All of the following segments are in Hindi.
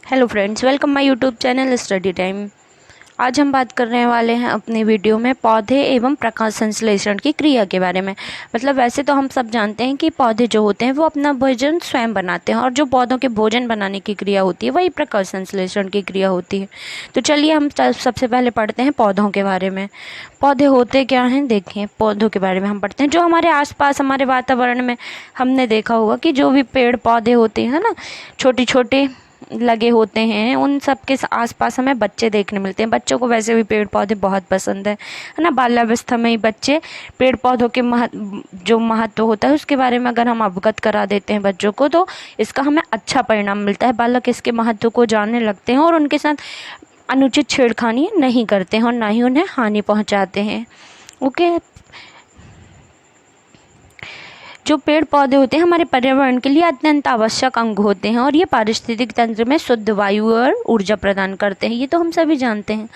Hello friends, welcome my YouTube channel study time. आज हम बात करने वाले हैं अपने वीडियो में पौधे एवं प्रकाश संश्लेषण की क्रिया के बारे में। मतलब वैसे तो हम सब जानते हैं कि पौधे जो होते हैं वो अपना भोजन स्वयं बनाते हैं और जो पौधों के भोजन बनाने की क्रिया होती है वही प्रकाश संश्लेषण की क्रिया होती है। तो चलिए हम सबसे पहले पढ़ते हैं पौधों के बारे में। पौधे होते क्या हैं, देखें। पौधों के बारे में हम पढ़ते हैं जो हमारे आसपास हमारे वातावरण में हमने देखा होगा कि जो भी पेड़ पौधे होते हैं ना, छोटे छोटे लगे होते हैं, उन सब के आसपास हमें बच्चे देखने मिलते हैं। बच्चों को वैसे भी पेड़ पौधे बहुत पसंद है ना। बाल्यावस्था में ही बच्चे पेड़ पौधों के जो महत्व होता है उसके बारे में अगर हम अवगत करा देते हैं बच्चों को, तो इसका हमें अच्छा परिणाम मिलता है। बालक इसके महत्व को जानने लगते हैं और उनके साथ अनुचित छेड़खानी नहीं करते हैं और ना ही उन्हें हानि पहुंचाते हैं। ओके, जो पेड़ पौधे होते हैं हमारे पर्यावरण के लिए अत्यंत आवश्यक अंग होते हैं और ये पारिस्थितिक तंत्र में शुद्ध वायु और ऊर्जा प्रदान करते हैं। ये तो हम सभी जानते हैं।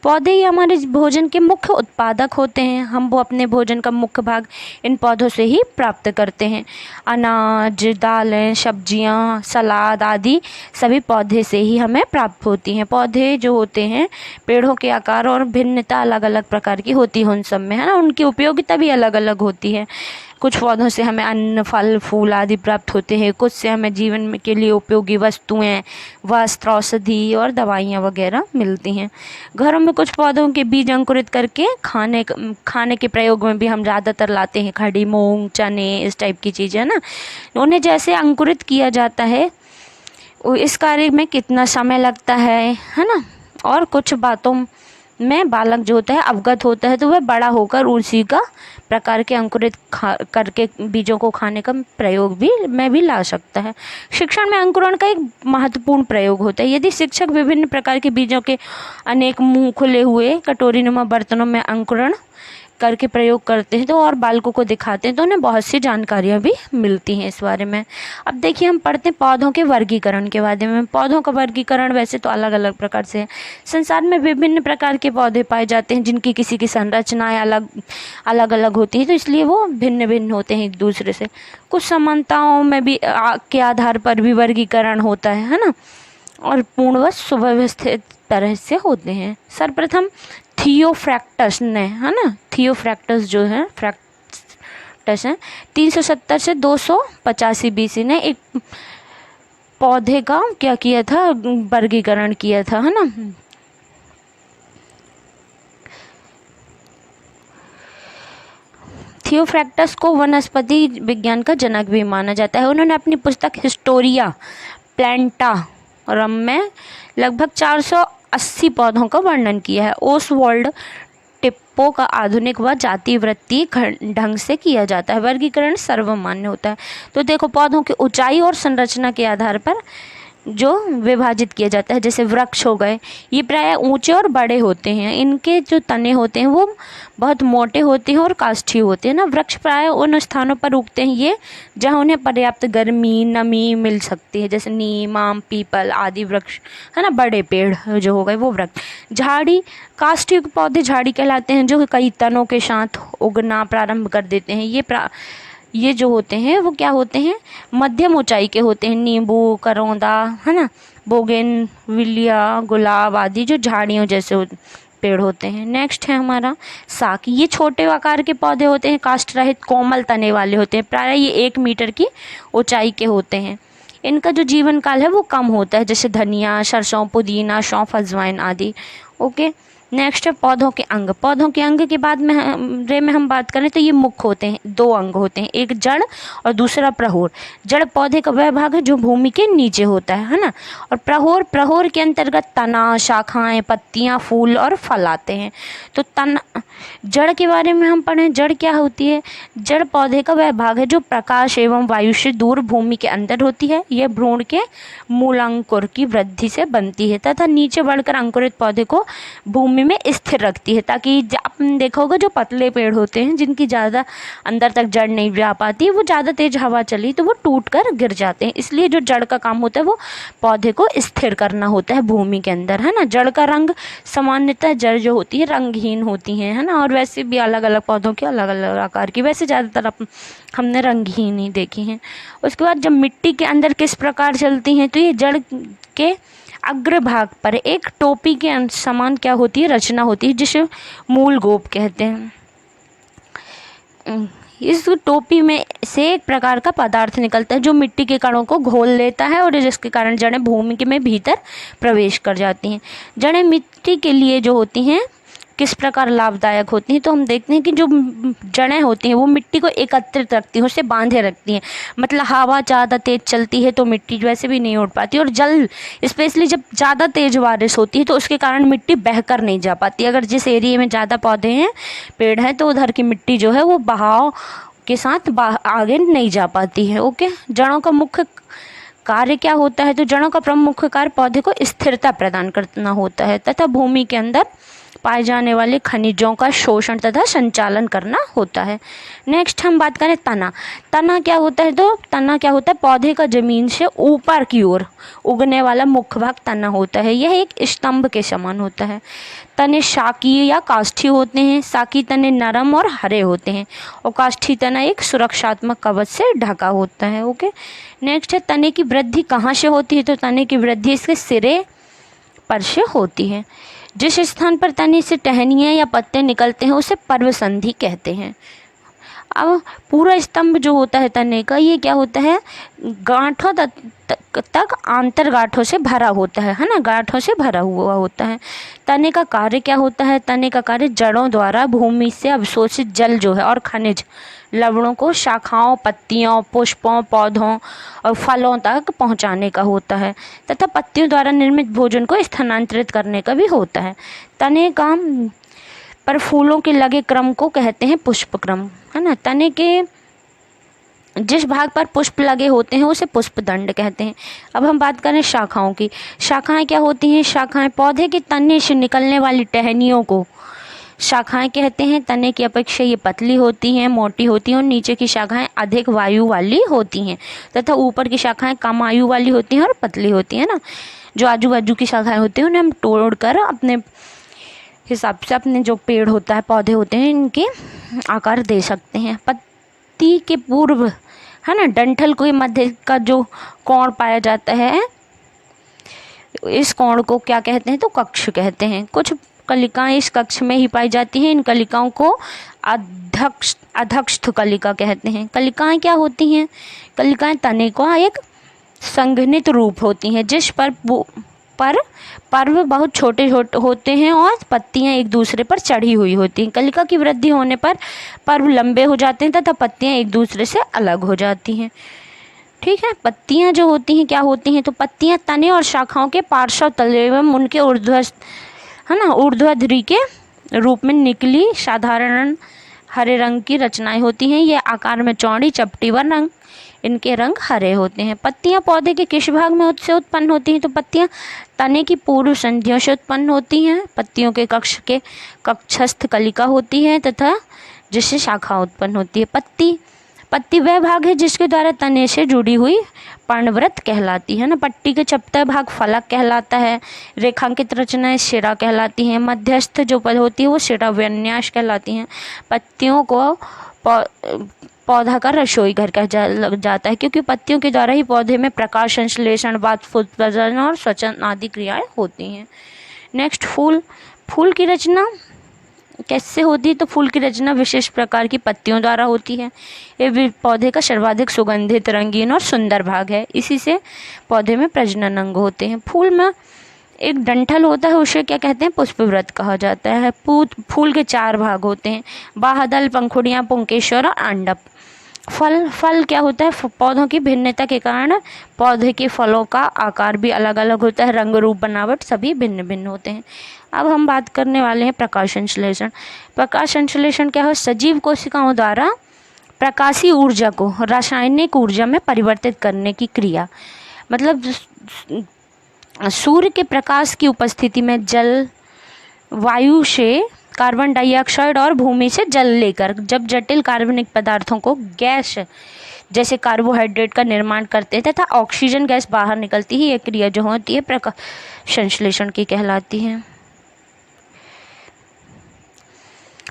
पौधे ही हमारे भोजन के मुख्य उत्पादक होते हैं। हम वो अपने भोजन का मुख्य भाग इन पौधों से ही प्राप्त करते हैं। अनाज, दालें, सब्जियां, सलाद आदि सभी पौधे से ही हमें प्राप्त होती हैं। पौधे जो होते हैं पेड़ों के आकार और भिन्नता अलग अलग प्रकार की होती है उन सब में, है ना। उनकी उपयोगिता भी अलग अलग होती है। कुछ पौधों से हमें अन्न, फल, फूल आदि प्राप्त होते हैं। कुछ से हमें जीवन के लिए उपयोगी वस्तुएं, वस्त्र, औषधि और दवाइयाँ वगैरह मिलती हैं। घरों में कुछ पौधों के बीज अंकुरित करके खाने के प्रयोग में भी हम ज़्यादातर लाते हैं। खड़ी मूंग, चने, इस टाइप की चीज़ें ना, उन्हें जैसे अंकुरित किया जाता है इस कार्य में कितना समय लगता है ना। और कुछ बातों में बालक जो होता है अवगत होता है तो वह बड़ा होकर उसी का प्रकार के अंकुरित करके बीजों को खाने का प्रयोग भी ला सकता है। शिक्षण में अंकुरण का एक महत्वपूर्ण प्रयोग होता है। यदि शिक्षक विभिन्न प्रकार के बीजों के अनेक मुंह खुले हुए कटोरीनुमा बर्तनों में अंकुरण करके प्रयोग करते हैं तो और बालकों को दिखाते हैं तो उन्हें बहुत सी जानकारियाँ भी मिलती हैं इस बारे में। अब देखिए हम पढ़ते हैं पौधों के वर्गीकरण के बारे में। पौधों का वर्गीकरण वैसे तो अलग अलग प्रकार से है। संसार में विभिन्न प्रकार के पौधे पाए जाते हैं जिनकी किसी की संरचनाएं अलग अलग होती है, तो इसलिए वो भिन्न भिन्न होते हैं एक दूसरे से। कुछ समानताओं में भी के आधार पर भी वर्गीकरण होता है ना, और पूर्णवत सुव्यवस्थित तरह से होते हैं। सर्वप्रथम थियोफ्रैक्टस ने, है ना, थियोफ्रैक्टस जो है फ्रैक्टस है 370 से 285 BC ने एक पौधे का क्या किया था, वर्गीकरण किया था, है ना। थियोफ्रैक्टस को वनस्पति विज्ञान का जनक भी माना जाता है। उन्होंने अपनी पुस्तक हिस्टोरिया प्लांटारम में लगभग 480 पौधों का वर्णन किया है। ओसवाल्ड टिप्पो का आधुनिक व जाति वृत्तीय ढंग से किया जाता है। वर्गीकरण सर्वमान्य होता है। तो देखो पौधों की ऊंचाई और संरचना के आधार पर जो विभाजित किया जाता है। जैसे वृक्ष हो गए, ये प्राय ऊंचे और बड़े होते हैं। इनके जो तने होते हैं वो बहुत मोटे होते हैं और काष्ठीय होते हैं ना। वृक्ष प्राय उन स्थानों पर उगते हैं ये जहाँ उन्हें पर्याप्त गर्मी, नमी मिल सकती है, जैसे नीम, आम, पीपल आदि वृक्ष, है ना। बड़े पेड़ जो हो गए वो वृक्ष। झाड़ी, काष्ठीय पौधे झाड़ी कहलाते हैं जो कई तनों के साथ उगना प्रारंभ कर देते हैं। ये जो होते हैं वो क्या होते हैं, मध्यम ऊंचाई के होते हैं। नींबू, करौंदा, है ना, बोगेनविलिया, गुलाब आदि जो झाड़ियों जैसे पेड़ होते हैं। नेक्स्ट है हमारा साक। ये छोटे आकार के पौधे होते हैं, काष्ठ रहित कोमल तने वाले होते हैं। प्राय ये 1 मीटर की ऊंचाई के होते हैं। इनका जो जीवन काल है वो कम होता है, जैसे धनिया, सरसों, पुदीना, सौंफ, अजवाइन आदि। ओके, नेक्स्ट है पौधों के अंग। पौधों के अंग के बाद में हम बात करें तो ये मुख्य होते हैं। 2 अंग होते हैं, एक जड़ और दूसरा प्रहोर। जड़ पौधे का वह भाग है जो भूमि के नीचे होता है ना। और प्रहोर के अंतर्गत तना, शाखाएं, पत्तियां, फूल और फल आते हैं। तो जड़ के बारे में हम पढ़ें। जड़ क्या होती है, जड़ पौधे का वह भाग है जो प्रकाश एवं वायु से दूर भूमि के अंदर होती है। यह भ्रूण के मूलांकुर की वृद्धि से बनती है तथा नीचे बढ़कर अंकुरित पौधे को भूमि में स्थिर रखती है, ताकि आपने देखा होगा जो पतले पेड़ होते हैं जिनकी ज़्यादा अंदर तक जड़ नहीं जा पाती, वो ज़्यादा तेज हवा चली तो वो टूट कर गिर जाते हैं। इसलिए जो जड़ का काम होता है वो पौधे को स्थिर करना होता है भूमि के अंदर, है ना। जड़ का रंग सामान्यतः जड़ जो होती है रंगहीन होती है ना। और वैसे भी अलग अलग पौधों के अलग अलग आकार की, वैसे ज़्यादातर हमने रंगहीन ही देखी हैं। उसके बाद जब मिट्टी के अंदर किस प्रकार चलती हैं, तो ये जड़ के अग्रभाग पर एक टोपी के समान क्या होती है, रचना होती है, जिसे मूल गोप कहते हैं। इस टोपी में से एक प्रकार का पदार्थ निकलता है जो मिट्टी के कणों को घोल लेता है और जिसके कारण जड़ें भूमि के में भीतर प्रवेश कर जाती हैं। जड़ें मिट्टी के लिए जो होती हैं किस प्रकार लाभदायक होती हैं, तो हम देखते हैं कि जो जड़ें होती हैं वो मिट्टी को एकत्रित रखती हैं, उसे बांधे रखती हैं। मतलब हवा ज़्यादा तेज़ चलती है तो मिट्टी वैसे भी नहीं उड़ पाती, और जल स्पेशली जब ज़्यादा तेज़ बारिश होती है तो उसके कारण मिट्टी बहकर नहीं जा पाती। अगर जिस एरिया में ज़्यादा पौधे हैं, पेड़ हैं, तो उधर की मिट्टी जो है वो बहाव के साथ आगे नहीं जा पाती है। ओके, जड़ों का मुख्य कार्य क्या होता है, तो जड़ों का प्रमुख कार्य पौधे को स्थिरता प्रदान करना होता है तथा भूमि के अंदर पाए जाने वाले खनिजों का शोषण तथा संचालन करना होता है। नेक्स्ट हम बात करें तना। तना क्या होता है, तो तना क्या होता है, पौधे का जमीन से ऊपर की ओर उगने वाला मुख्य भाग तना होता है। यह एक स्तंभ के समान होता है। तने शाकीय या काष्ठीय होते हैं। शाकीय तने नरम और हरे होते हैं और काष्ठीय तना एक सुरक्षात्मक कवच से ढका होता है। ओके, नेक्स्ट है तने की वृद्धि कहाँ से होती है, तो तने की वृद्धि इसके सिरे पर से होती है। जिस स्थान पर तने से टहनियाँ या पत्ते निकलते हैं उसे पर्वसंधि कहते हैं। अब पूरा स्तंभ जो होता है तने का, ये क्या होता है, गांठों तक आंतर गांठों से भरा होता है ना, गांठों से भरा हुआ होता है। तने का कार्य क्या होता है, तने का कार्य जड़ों द्वारा भूमि से अवशोषित जल जो है और खनिज लवणों को शाखाओं, पत्तियों, पुष्पों, पौधों और फलों तक पहुंचाने का होता है तथा पत्तियों द्वारा निर्मित भोजन को स्थानांतरित करने का भी होता है। तने का पर फूलों के लगे क्रम को कहते हैं पुष्प क्रम, है ना। तने के जिस भाग पर पुष्प लगे होते हैं उसे पुष्पदंड कहते हैं। अब हम बात करें शाखाओं की। शाखाएं क्या होती हैं, शाखाएं पौधे के तने से निकलने वाली टहनियों को शाखाएं कहते हैं। तने की अपेक्षा ये पतली होती हैं, मोटी होती हैं और नीचे की शाखाएं अधिक वायु वाली होती हैं तथा ऊपर की शाखाएं कम आयु वाली होती हैं और पतली होती हैं ना। जो आजू बाजू की शाखाएं होती हैं उन्हें हम तोड़कर अपने हिसाब से अपने जो पेड़ होता है, पौधे होते हैं, इनके आकार दे सकते हैं। पत्ती के पूर्व, है ना, डंठल के मध्य का जो कोण पाया जाता है, इस कोण को क्या कहते हैं, तो कक्ष कहते हैं। कुछ कलिकाएं इस कक्ष में ही पाई जाती हैं। इन कलिकाओं को अधक्षस्थु कलिका कहते हैं। कलिकाएं क्या होती हैं, कलिकाएं तने का एक संघनित रूप होती हैं जिस पर पर्व बहुत छोटे होते हैं और पत्तियां एक दूसरे पर चढ़ी हुई होती हैं। कलिका की वृद्धि होने पर पर्व लंबे हो जाते हैं तथा पत्तियां एक दूसरे से अलग हो जाती हैं। ठीक है, पत्तियां जो होती हैं क्या होती हैं, तो पत्तियां तने और शाखाओं के पार्श्व तले एवं उनके ऊर्ध्वाधरी के रूप में निकली साधारण हरे रंग की रचनाएं होती हैं। ये आकार में चौड़ी, चपटी व रंग, इनके रंग हरे होते हैं। पत्तियां पौधे के किस भाग में से उत्पन्न होती हैं, तो पत्तियां तने की पूर्व संधियों से उत्पन्न होती हैं। पत्तियों के कक्षस्थ कलिका होती है तथा जिससे शाखा उत्पन्न होती है। पत्ती वह भाग है जिसके द्वारा तने से जुड़ी हुई पर्णवृत्त कहलाती है ना। पट्टी के चपटा भाग फलक कहलाता है। रेखांकित रचनाएं शिरा कहलाती हैं। मध्यस्थ जो पद होती है वो शिरा विन्यास कहलाती हैं। पत्तियों को पौधा का रसोई घर कहा जाता है क्योंकि पत्तियों के द्वारा ही पौधे में प्रकाश संश्लेषण, प्रजनन और स्वचन आदि क्रियाएं होती हैं। नेक्स्ट फूल की रचना कैसे होती है, तो फूल की रचना विशेष प्रकार की पत्तियों द्वारा होती है। ये पौधे का सर्वाधिक सुगंधित, रंगीन और सुंदर भाग है। इसी से पौधे में प्रजनन अंग होते हैं। फूल में एक डंठल होता है, उसे क्या कहते हैं, पुष्पवृत्त कहा जाता है। फूल के 4 भाग होते हैं, बाह्यदल, पंखुड़ियाँ, पुंकेसर और अंडप। फल क्या होता है, पौधों की भिन्नता के कारण पौधे के फलों का आकार भी अलग अलग होता है, रंग, रूप, बनावट सभी भिन्न भिन्न होते हैं। अब हम बात करने वाले हैं प्रकाश संश्लेषण। प्रकाश संश्लेषण क्या है, सजीव कोशिकाओं द्वारा प्रकाशीय ऊर्जा को रासायनिक ऊर्जा में परिवर्तित करने की क्रिया। मतलब सूर्य के प्रकाश की उपस्थिति में जल, वायु से कार्बन डाइऑक्साइड और भूमि से जल लेकर जब जटिल कार्बनिक पदार्थों को गैस जैसे कार्बोहाइड्रेट का निर्माण करते हैं तथा ऑक्सीजन गैस बाहर निकलती है, ये क्रिया जो होती है प्रकाश संश्लेषण की कहलाती है।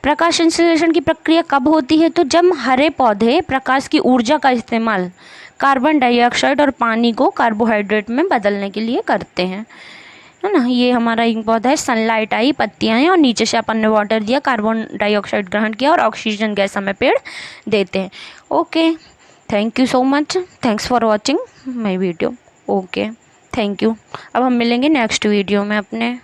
प्रकाश संश्लेषण की प्रक्रिया कब होती है, तो जब हरे पौधे प्रकाश की ऊर्जा का इस्तेमाल कार्बन डाइऑक्साइड और पानी को कार्बोहाइड्रेट में बदलने के लिए करते हैं, है ना। ये हमारा एक पौधा है, सनलाइट आई, पत्तियाँ हैं और नीचे से अपन ने वाटर दिया, कार्बन डाइऑक्साइड ग्रहण किया और ऑक्सीजन गैस हमें पेड़ देते हैं। Okay, thank you so much, thanks for watching my video. Okay, thank you. अब हम मिलेंगे नेक्स्ट वीडियो में अपने।